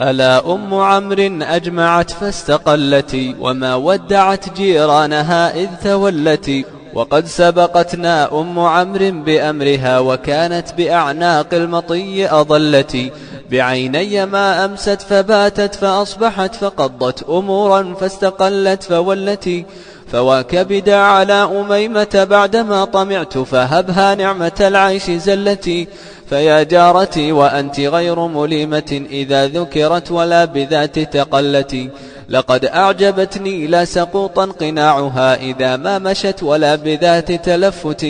ألا أم عمرو أجمعت فاستقلت، وما ودعت جيرانها إذ تولت. وقد سبقتنا أم عمرو بأمرها، وكانت بأعناق المطي أضلت. بعيني ما أمست فباتت فأصبحت، فقضت أمورا فاستقلت فولت. فواكبد على أميمة بعدما طمعت، فهبها نعمة العيش زلتي. فيا جارتي وأنت غير مليمة إذا ذكرت، ولا بذات تقلتي. لقد أعجبتني لا سقوطا قناعها إذا ما مشت، ولا بذات تلفت.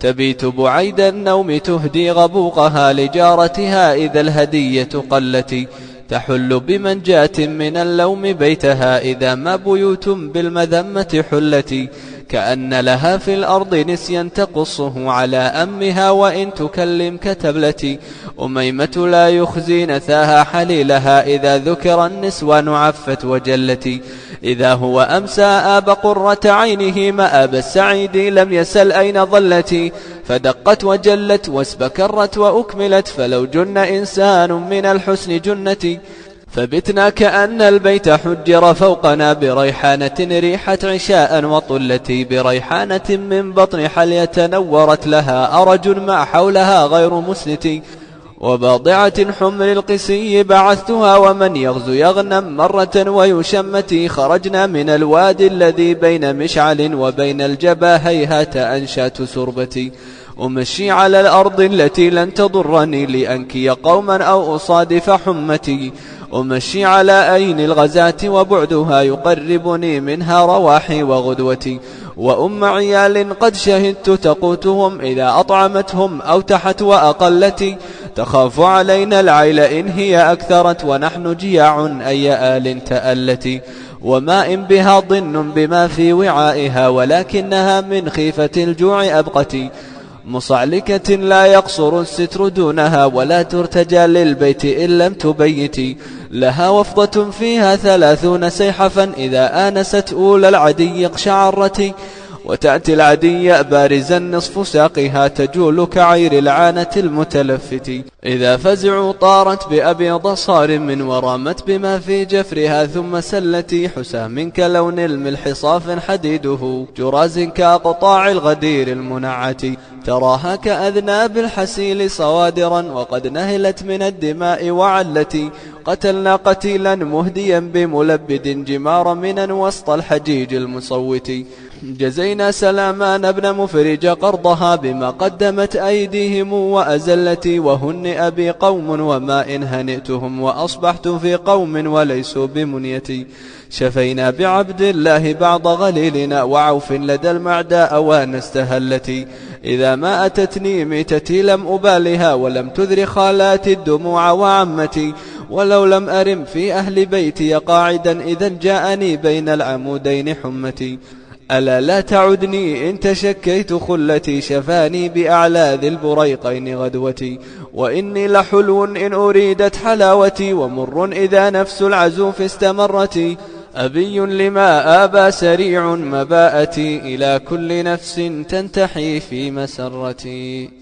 تبيت بعيد النوم تهدي غبوقها لجارتها إذا الهدية قلت. تحل بمنجاة من اللوم بيتها إذا ما بيوت بالمذمة حلت. كأن لها في الأرض نسيا تقصه على أمها، وإن تكلمك تبلت. أميمة لا يخزي نثاها حليلها إذا ذكر النسوان عفت وجلت. إذا هو أمسى آب قرة عينه مآب السعيد لم يسل أين ظلت. فدقت وجلت واسبكرت وأكملت، فلو جن إنسان من الحسن جنتي. فبتنا كأن البيت حجر فوقنا بريحانة ريحت عشاء وطلتي. بريحانة من بطن حلية نورت لها أرج ما حولها غير مسنتي. وباضعة حمر القسي بعثتها، ومن يغزو يغنم مرة ويشمتي. خرجنا من الوادي الذي بين مشعل وبين الجبا هيهات أنشات سربتي. أمشي على الأرض التي لن تضرني لأنكي قوما أو أصادف حمتي. أمشي على أين الغزاة وبعدها يقربني منها رواحي وغدوتي. وأم عيال قد شهدت تقوتهم إذا أطعمتهم أوتحت وأقلت. تخاف علينا العيل إن هي أكثرت، ونحن جياع أي آل تألت. وما إن بها ضن بما في وعائها، ولكنها من خيفة الجوع أبقت. مصعلكة لا يقصر الستر دونها، ولا ترتجى للبيت إن لم تبيتي. لها وفضة فيها 30 سيحفا إذا آنست أولى العدي قشعرت. وتأتي العدي بارزا نصف ساقها تجول كعير العانة المتلفت. إذا فزعوا طارت بأبيض صار من، ورمت بما في جفرها ثم سلت. حسام كلون الملح صاف حديده، جراز كأقطاع الغدير المنعت. تراها كأذناب الحسيل صوادرا، وقد نهلت من الدماء وعلت. قتلنا قتيلا مهديا بملبد جمار منا وسط الحجيج المصوت. جزينا سلامان بن مفرج قرضها بما قدمت أيديهم وأزلت. وهن أبي قوم وما إن هنئتهم، وأصبحت في قوم وليسوا بمنيتي. شفينا بعبد الله بعض غليلنا، وعوف لدى المعداء وانستهلتي. إذا ما أتتني ميتتي لم أبالها، ولم تذر خالاتي الدموع وعمتي. ولو لم أرم في أهل بيتي قاعدا، إذا جاءني بين العمودين حمتي. ألا لا تعدني إن تشكيت خلتي، شفاني بأعلى ذي البريقين غدوتي. وإني لحلو إن أريدت حلاوتي، ومر إذا نفس العزوف استمرتي. أبي لما آبى سريع مباءتي، إلى كل نفس تنتحي في مسرتي.